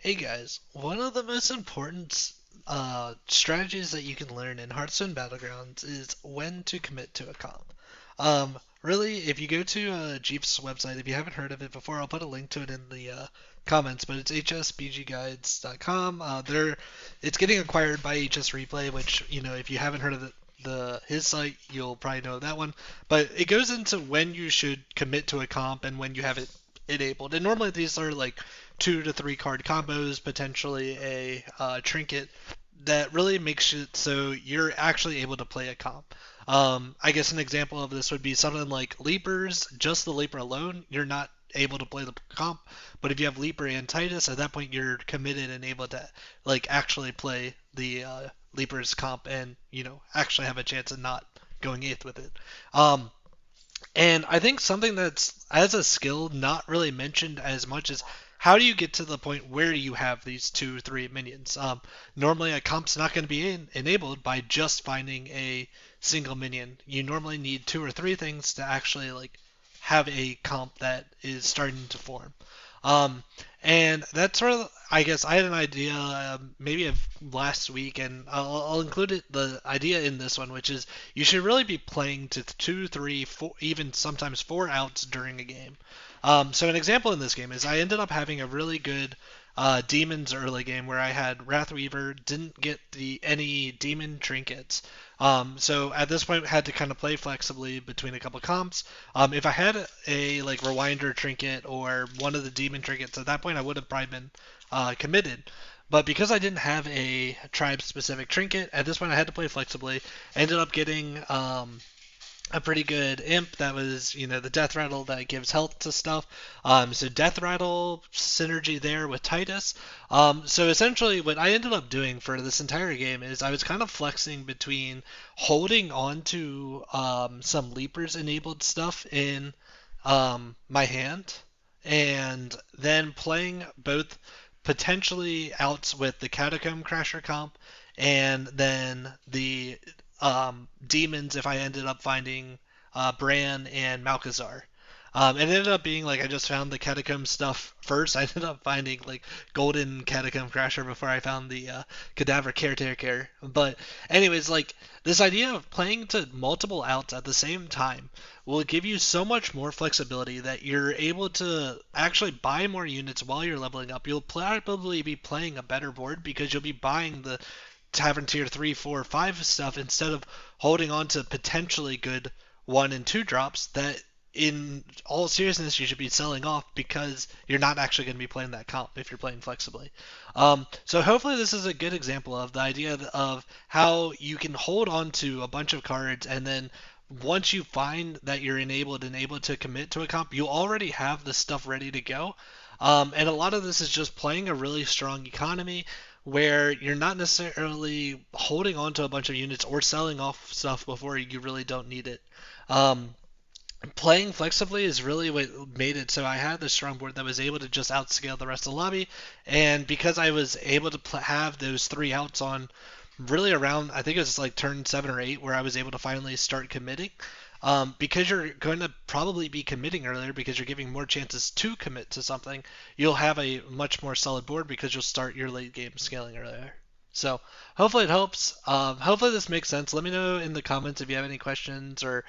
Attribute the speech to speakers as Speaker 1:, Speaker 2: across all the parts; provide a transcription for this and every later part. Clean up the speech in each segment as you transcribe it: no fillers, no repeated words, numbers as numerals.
Speaker 1: Hey guys, one of the most important strategies that you can learn in Hearthstone Battlegrounds is when to commit to a comp. Really, if you go to Jeef's website, if you haven't heard of it before, I'll put a link to it in the comments, but it's hsbgguides.com. It's getting acquired by HS Replay, which, if you haven't heard of his site, you'll probably know that one. But it goes into when you should commit to a comp and when you have it enabled. And normally these are like 2 to 3 card combos, potentially a trinket that really makes it so you're actually able to play a comp. I guess an example of this would be something like Leapers. Just the Leaper alone, you're not able to play the comp. But if you have Leaper and Titus, at that point you're committed and able to like actually play the Leaper's comp and actually have a chance of not going eighth with it. And I think something that's as a skill not really mentioned as much is how do you get to the point where you have these 2, 3 minions? Normally, a comp's not going to be enabled by just finding a single minion. You normally need 2 or 3 things to actually like have a comp that is starting to form. Um, and that's sort of, I guess, I had an idea maybe of last week, and I'll include the idea in this one, which is you should really be playing to 2, 3, 4, even sometimes 4 outs during a game. So an example in this game is I ended up having a really good demons early game where I had Wrathweaver, didn't get any demon trinkets. So at this point, had to kind of play flexibly between a couple comps. If I had a like Rewinder trinket or one of the demon trinkets at that point, I would have probably been committed. But because I didn't have a tribe-specific trinket, at this point I had to play flexibly. I ended up getting a pretty good imp that was, the death rattle that gives health to stuff. So death rattle synergy there with Titus. So essentially, what I ended up doing for this entire game is I was kind of flexing between holding on to some leapers enabled stuff in my hand, and then playing both potentially outs with the Catacomb Crasher comp and then the demons if I ended up finding Bran and Malkazar. It ended up being like I just found the catacomb stuff first. I ended up finding like golden catacomb crasher before I found the cadaver caretaker. But anyways, like this idea of playing to multiple outs at the same time will give you so much more flexibility that you're able to actually buy more units while you're leveling up. You'll probably be playing a better board because you'll be buying the Tavern tier 3, 4, 5 stuff instead of holding on to potentially good 1 and 2 drops that in all seriousness you should be selling off because you're not actually going to be playing that comp if you're playing flexibly. So hopefully this is a good example of the idea of how you can hold on to a bunch of cards and then once you find that you're enabled and able to commit to a comp, you already have the stuff ready to go. And a lot of this is just playing a really strong economy where you're not necessarily holding on to a bunch of units or selling off stuff before you really don't need it. Um, Playing flexibly is really what made it so I had this strong board that was able to just outscale the rest of the lobby. And because I was able to have those 3 outs on really around, I think it was like turn 7 or 8 where I was able to finally start committing. Because you're going to probably be committing earlier because you're giving more chances to commit to something, you'll have a much more solid board because you'll start your late game scaling earlier. So hopefully it helps. Hopefully this makes sense. Let me know in the comments if you have any questions or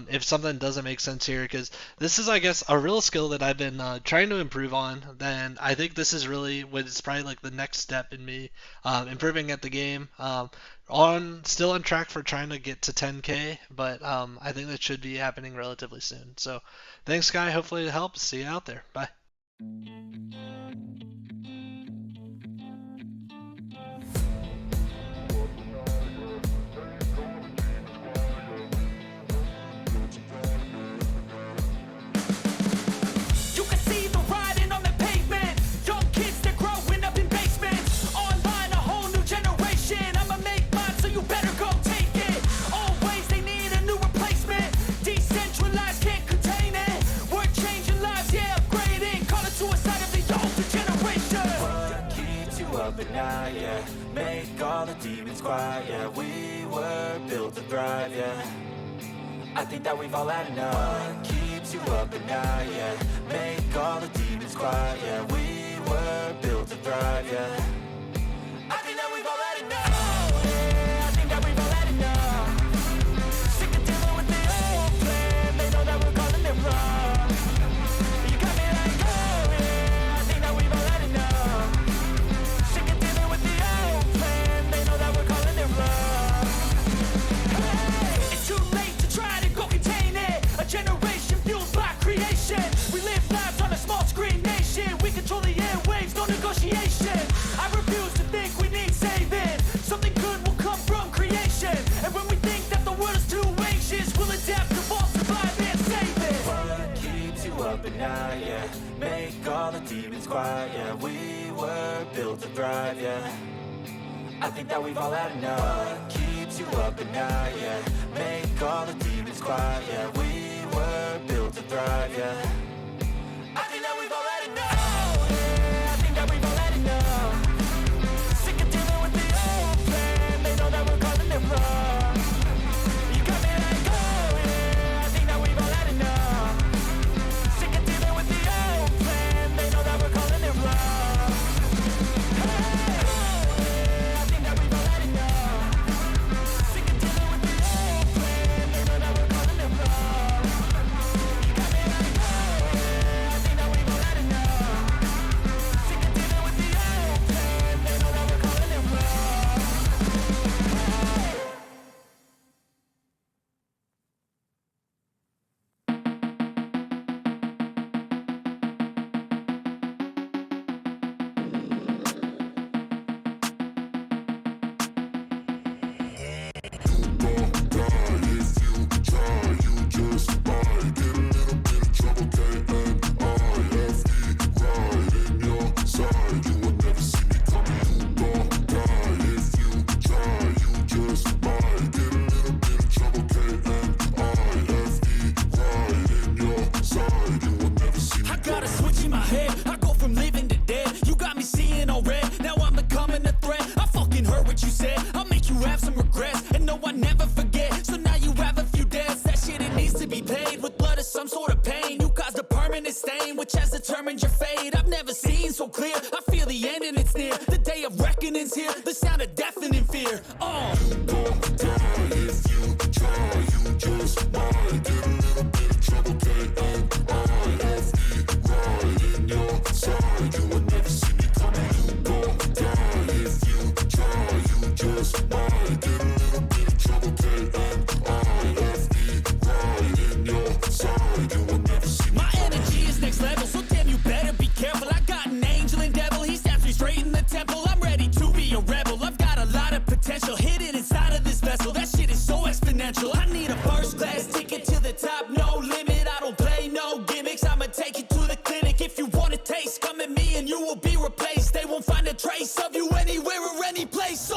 Speaker 1: if something doesn't make sense here, because this is, I guess, a real skill that I've been trying to improve on. Then I think this is really what is probably like the next step in me improving at the game. Still on track for trying to get to 10K, but I think that should be happening relatively soon. So thanks, Guy. Hopefully it helps. See you out there. Bye.
Speaker 2: You can see the riding on the pavement. Young kids, they're growing up in basements. Online, a whole new generation. I'ma make mine, so you better go take it. Always, they need a new replacement. Decentralized, can't contain it. We're changing lives, yeah, upgrading. Call it suicide of the older generation. What keeps you up at night, yeah? Make all the demons quiet, yeah. We were built to thrive, yeah. I think that we've all had enough. What keeps you up at night, yeah? Make all the demons quiet, yeah. We were built to thrive. thrive, yeah. I think that we've all had enough, yeah. I think that we've all had enough. Sick of dealing with the old plan, they know that we're calling it wrong. You got me like, oh yeah, I think that we've all had enough. Sick of dealing with the old plan, they know that we're calling it wrong. Hey, it's too late to try to go contain it. A generation fueled by creation. We live lives on a small screen nation. We control the airwaves, no negotiation. I refuse to think we need saving. Something good will come from creation. And when we think that the world is too anxious, we'll adapt, evolve, survive, and save it. What keeps you up at night, yeah? Make all the demons quiet, yeah. We were built to thrive, yeah. I think that we've all had enough. What keeps you up at night, yeah? Make all the demons quiet, yeah. We were built to thrive, yeah. I think that we've all had enough. Oh, yeah, I think that we've all had enough. Sick of dealing with the old plan, they know that we're calling it wrong. You got me like, oh yeah, I think that we've all had enough. Sick of dealing with the old plan, they know that we're calling it wrong. Hey, oh yeah, I think that we've all had enough. Sick of dealing with the old plan, they know that we're calling it wrong. You got me like, oh yeah, I think that we've all had enough. Sick of dealing with the old plan, they know that we're calling it wrong. I got a switch in my head. I go from living to dead. You got me seeing all red. Now I'm becoming a threat. I fucking heard what you said. I'll make you have some regrets. And no, I never forget. So now you have a few debts. That shit, it needs to be paid with blood or some sort of pain. You caused a permanent stain, which has determined your fate. I've never seen so clear. I feel the end and it's near. The day of reckoning's here. The sound of deafening fear. My energy is next level, so damn you better be careful. I got an angel and devil, he stabs me straight in the temple. I'm ready to be a rebel, I've got a lot of potential hidden inside of this vessel. That shit is so exponential. I need a first class ticket to the top, no limit. I don't play no gimmicks, I'ma take you to the clinic. If you want a taste, come at me and you will be replaced. They won't find a trace of you anywhere or any place.